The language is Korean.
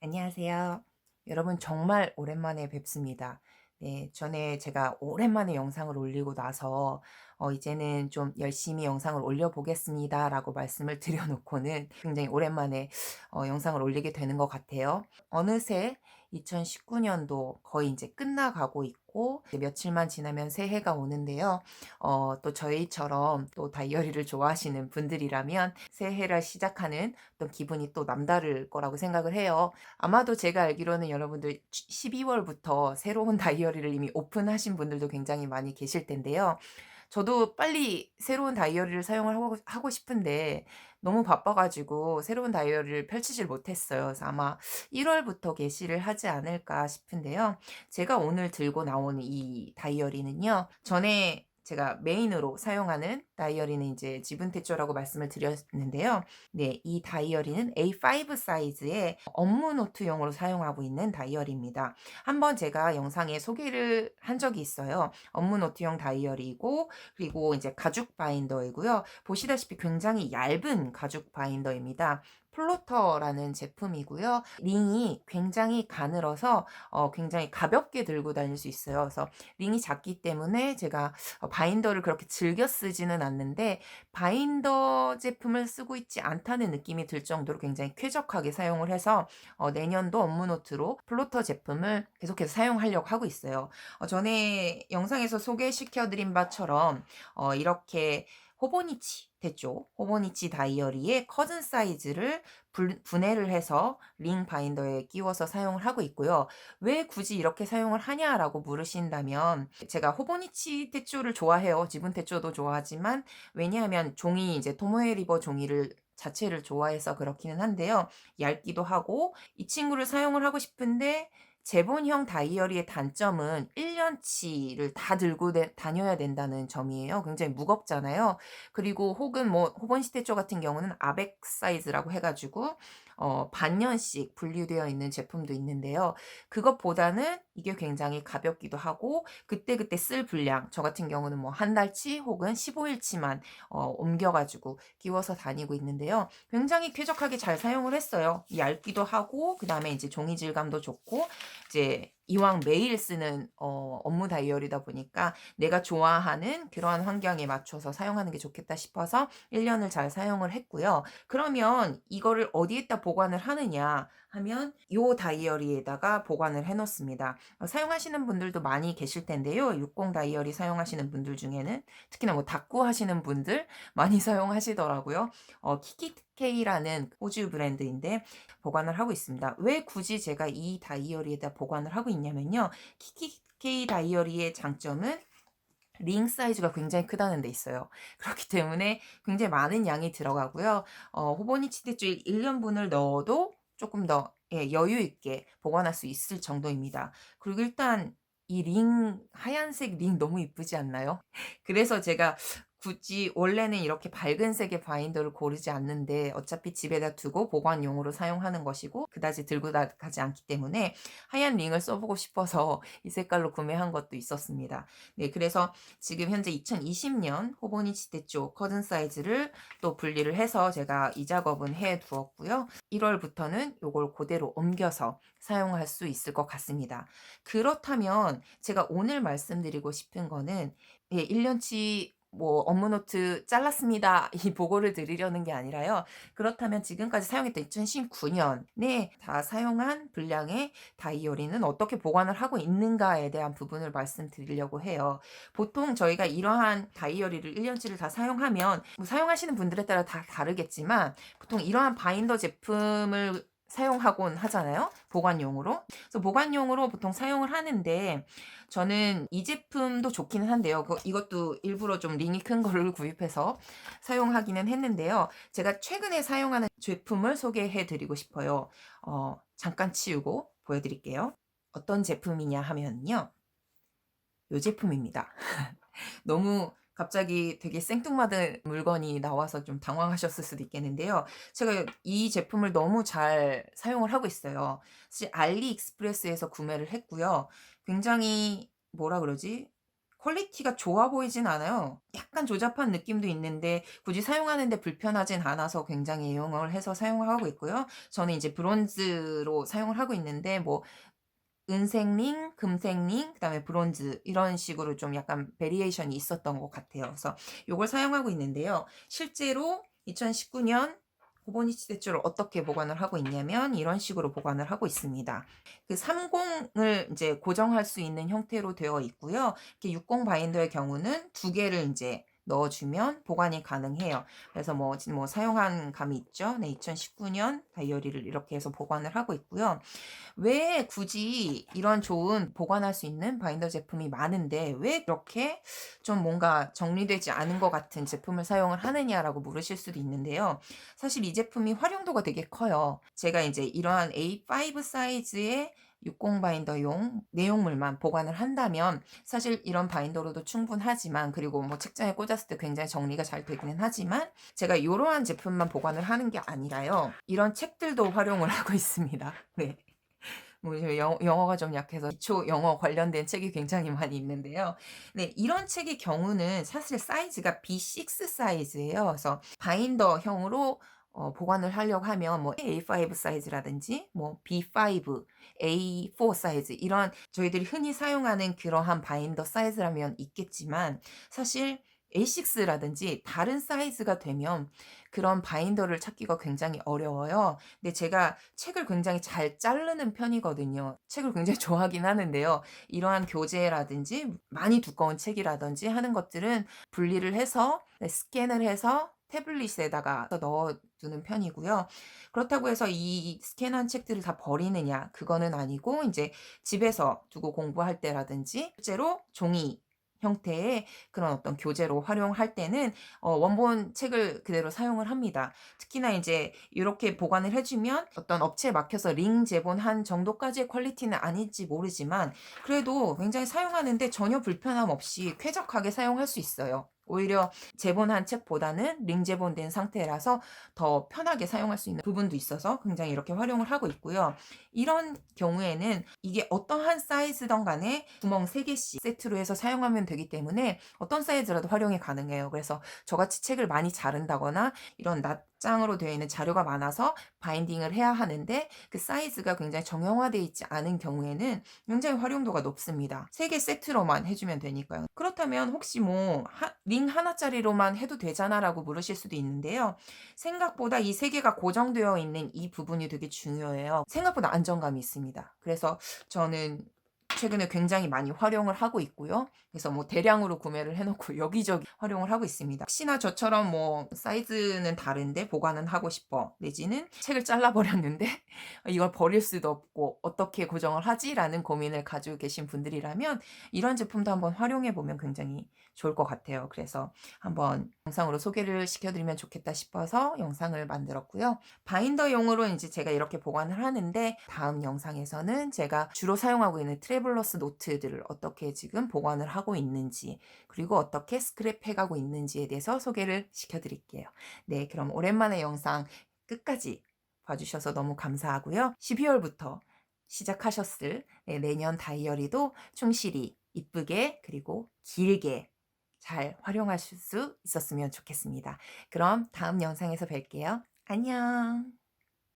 안녕하세요. 여러분 정말 오랜만에 뵙습니다. 네, 전에 제가 오랜만에 영상을 올리고 나서 이제는 좀 열심히 영상을 올려보겠습니다라고 말씀을 드려놓고는 굉장히 오랜만에 영상을 올리게 되는 것 같아요. 어느새 2019년도 거의 이제 끝나가고 있고 이제 며칠만 지나면 새해가 오는데요. 또 저희처럼 또 다이어리를 좋아하시는 분들이라면 새해를 시작하는 어떤 기분이 또 남다를 거라고 생각을 해요. 아마도 제가 알기로는 여러분들 12월부터 새로운 다이어리를 이미 오픈하신 분들도 굉장히 많이 계실 텐데요. 저도 빨리 새로운 다이어리를 사용을 하고 싶은데 너무 바빠 가지고 새로운 다이어리를 펼치질 못했어요. 그래서 아마 1 월부터 게시를 하지 않을까 싶은데요. 제가 오늘 들고 나온 이 다이어리는요. 전에 제가 메인으로 사용하는 다이어리는 이제 지분태조라고 말씀을 드렸는데요. 네, 이 다이어리는 A5 사이즈의 업무 노트용으로 사용하고 있는 다이어리입니다. 한번 제가 영상에 소개를 한 적이 있어요. 업무 노트용 다이어리이고 그리고 이제 가죽 바인더이고요. 보시다시피 굉장히 얇은 가죽 바인더입니다. 플로터라는 제품이고요. 링이 굉장히 가늘어서 굉장히 가볍게 들고 다닐 수 있어요. 그래서 링이 작기 때문에 제가 바인더를 그렇게 즐겨 쓰지는 않는데 바인더 제품을 쓰고 있지 않다는 느낌이 들 정도로 굉장히 쾌적하게 사용을 해서 내년도 업무 노트로 플로터 제품을 계속해서 사용하려고 하고 있어요. 전에 영상에서 소개시켜 드린 바처럼 이렇게 호보니치 됐죠? 호보니치 다이어리의 커즌 사이즈를 분해를 해서 링 바인더에 끼워서 사용을 하고 있고요. 왜 굳이 이렇게 사용을 하냐라고 물으신다면 제가 호보니치 테초를 좋아해요. 지분 테초도 좋아하지만 왜냐하면 종이 이제 토모에 리버 종이를 자체를 좋아해서 그렇기는 한데요. 얇기도 하고 이 친구를 사용을 하고 싶은데 제본형 다이어리의 단점은 1년치를 다 들고 다녀야 된다는 점이에요. 굉장히 무겁잖아요. 그리고 혹은 뭐 호번시테초 같은 경우는 아백 사이즈라고 해가지고 반년씩 분류되어 있는 제품도 있는데요. 그것보다는 이게 굉장히 가볍기도 하고 그때그때 쓸 분량 저 같은 경우는 뭐 한 달치 혹은 15일치만 옮겨가지고 끼워서 다니고 있는데요. 굉장히 쾌적하게 잘 사용을 했어요. 얇기도 하고 그다음에 이제 종이 질감도 좋고 이제 이왕 매일 쓰는 업무 다이어리다 보니까 내가 좋아하는 그러한 환경에 맞춰서 사용하는 게 좋겠다 싶어서 1 년을 잘 사용을 했고요. 그러면 이거를 어디에다 보관을 하느냐 하면 요 다이어리에다가 보관을 해 놓습니다. 사용하시는 분들도 많이 계실 텐데요. 60 다이어리 사용하시는 분들 중에는 특히나 뭐 닦고 하시는 분들 많이 사용하시더라고요. 키키케이라는 호주 브랜드인데 보관을 하고 있습니다. 왜 굳이 제가 이 다이어리에다 보관을 하고 있냐면요. 키키케이 다이어리의 장점은 링 사이즈가 굉장히 크다는 데 있어요. 그렇기 때문에 굉장히 많은 양이 들어가고요. 호보니치테줄 1 년분을 넣어도 조금 더 여유 있게 보관할 수 있을 정도입니다. 그리고 일단 이 링 하얀색 링 너무 이쁘지 않나요? 그래서 제가 굳이 원래는 이렇게 밝은 색의 바인더를 고르지 않는데 어차피 집에다 두고 보관용으로 사용하는 것이고 그다지 들고 가지 않기 때문에 하얀 링을 써 보고 싶어서 이 색깔로 구매한 것도 있었습니다. 네, 그래서 지금 현재 2020년 호보니치 테초 커튼 사이즈를 또 분리를 해서 제가 이 작업은 해 두었고요. 1 월부터는 요걸 고대로 옮겨서 사용할 수 있을 것 같습니다. 그렇다면 제가 오늘 말씀드리고 싶은 거는 1 년치 뭐 업무 노트 잘랐습니다. 이 보고를 드리려는 게 아니라요. 그렇다면 지금까지 사용했던 2019년에 다 사용한 분량의 다이어리는 어떻게 보관을 하고 있는가에 대한 부분을 말씀드리려고 해요. 보통 저희가 이러한 다이어리를 1 년치를 다 사용하면 뭐 사용하시는 분들에 따라 다 다르겠지만 보통 이러한 바인더 제품을 사용하곤 하잖아요, 보관용으로. 그래서 보관용으로 보통 사용을 하는데 저는 이 제품도 좋기는 한데요. 이것도 일부러 좀 링이 큰 거를 구입해서 사용하기는 했는데요. 제가 최근에 사용하는 제품을 소개해 드리고 싶어요. 잠깐 치우고 보여 드릴게요. 어떤 제품이냐 하면요. 요 제품입니다. 너무 갑자기 되게 생뚱맞은 물건이 나와서 좀 당황하셨을 수도 있겠는데요. 제가 이 제품을 너무 잘 사용을 하고 있어요. 사실 알리익스프레스에서 구매를 했고요. 굉장히 뭐라 그러지? 퀄리티가 좋아 보이진 않아요. 약간 조잡한 느낌도 있는데 굳이 사용하는 데 불편하진 않아서 굉장히 애용을 해서 사용을 하고 있고요. 저는 이제 브론즈로 사용을 하고 있는데 뭐 은색 링, 금색 링, 그다음에 브론즈 이런 식으로 좀 약간 베리에이션이 있었던 것 같아요. 그래서 요걸 사용하고 있는데요. 실제로 2019년 호보니치 대추를 어떻게 보관을 하고 있냐면 이런 식으로 보관을 하고 있습니다. 그 30을 이제 고정할 수 있는 형태로 되어 있고요. 이렇게 60 바인더의 경우는 두 개를 인제 넣어 주면 보관이 가능해요. 그래서 뭐 사용한 감이 있죠. 네, 2019년 다이어리를 이렇게 해서 보관을 하고 있고요. 왜 굳이 이런 좋은 보관할 수 있는 바인더 제품이 많은데 왜 이렇게 좀 뭔가 정리되지 않은 것 같은 제품을 사용을 하느냐라고 물으실 수도 있는데요. 사실 이 제품이 활용도가 되게 커요. 제가 이제 이러한 A5 사이즈의 60 바인더용 내용물만 보관을 한다면 사실 이런 바인더로도 충분하지만, 그리고 뭐 책장에 꽂았을 때 굉장히 정리가 잘 되기는 하지만 제가 이러한 제품만 보관을 하는 게 아니라요. 이런 책들도 활용을 하고 있습니다. 네. 뭐 저 영어가 좀 약해서 기초 영어 관련된 책이 굉장히 많이 있는데요. 네, 이런 책의 경우는 사실 사이즈가 B6 사이즈예요. 그래서 바인더형으로 보관을 하려고 하면 뭐 A5 사이즈라든지 뭐 B5, A4 사이즈 이런 저희들이 흔히 사용하는 그러한 바인더 사이즈라면 있겠지만, 사실 A6라든지 다른 사이즈가 되면 그런 바인더를 찾기가 굉장히 어려워요. 근데 제가 책을 굉장히 잘 자르는 편이거든요. 책을 굉장히 좋아하긴 하는데요. 이러한 교재라든지 많이 두꺼운 책이라든지 하는 것들은 분리를 해서, 네, 스캔을 해서 태블릿에다가 넣어 두는 편이고요. 그렇다고 해서 이 스캔한 책들을 다 버리느냐, 그거는 아니고 인제 집에서 두고 공부할 때라든지 실제로 종이 형태의 그런 어떤 교재로 활용할 때는 원본 책을 그대로 사용을 합니다. 특히나 인제 요렇게 보관을 해 주면 어떤 업체에 맡겨서 링 제본한 정도까지의 퀄리티는 아닐지 모르지만 그래도 굉장히 사용하는 데 전혀 불편함 없이 쾌적하게 사용할 수 있어요. 오히려 제본한 책보다는 링 제본된 상태라서 더 편하게 사용할 수 있는 부분도 있어서 굉장히 이렇게 활용을 하고 있고요. 이런 경우에는 이게 어떠한 사이즈든 간에 구멍 3 개씩 세트로 해서 사용하면 되기 때문에 어떤 사이즈라도 활용이 가능해요. 그래서 저같이 책을 많이 자른다거나 이런 낱장으로 되어 있는 자료가 많아서 바인딩을 해야 하는데 그 사이즈가 굉장히 정형화되어 있지 않은 경우에는 굉장히 활용도가 높습니다. 3개 세트로만 해 주면 되니까요. 그렇다면 혹시 뭐 링 하나짜리로만 해도 되잖아라고 물으실 수도 있는데요. 생각보다 이 3 개가 고정되어 있는 이 부분이 되게 중요해요. 생각보다 안정감이 있습니다. 그래서 저는 최근에 굉장히 많이 활용을 하고 있고요. 그래서 뭐 대량으로 구매를 해 놓고 여기저기 활용을 하고 있습니다. 혹시나 저처럼 뭐 사이즈는 다른데 보관은 하고 싶어, 내지는 책을 잘라 버렸는데 이걸 버릴 수도 없고 '어떻게 고정을 하지?'라는 고민을 가지고 계신 분들이라면 이런 제품도 한번 활용해 보면 굉장히 좋을 것 같아요. 그래서 한번 영상으로 소개를 시켜 드리면 좋겠다 싶어서 영상을 만들었고요. 바인더용으로 인제 제가 이렇게 보관을 하는데, 다음 영상에서는 제가 주로 사용하고 있는 트래블러스 노트들을 어떻게 지금 보관을 하고 있는지, 그리고 어떻게 스크랩해 가고 있는지에 대해서 소개를 시켜 드릴게요. 네, 그럼 오랜만에 영상 끝까지 봐 주셔서 너무 감사하고요. 12 월부터 시작하셨을 내년 다이어리도 충실히 이쁘게 그리고 길게 잘 활용하실 수 있었으면 좋겠습니다. 그럼 다음 영상에서 뵐게요. 안녕.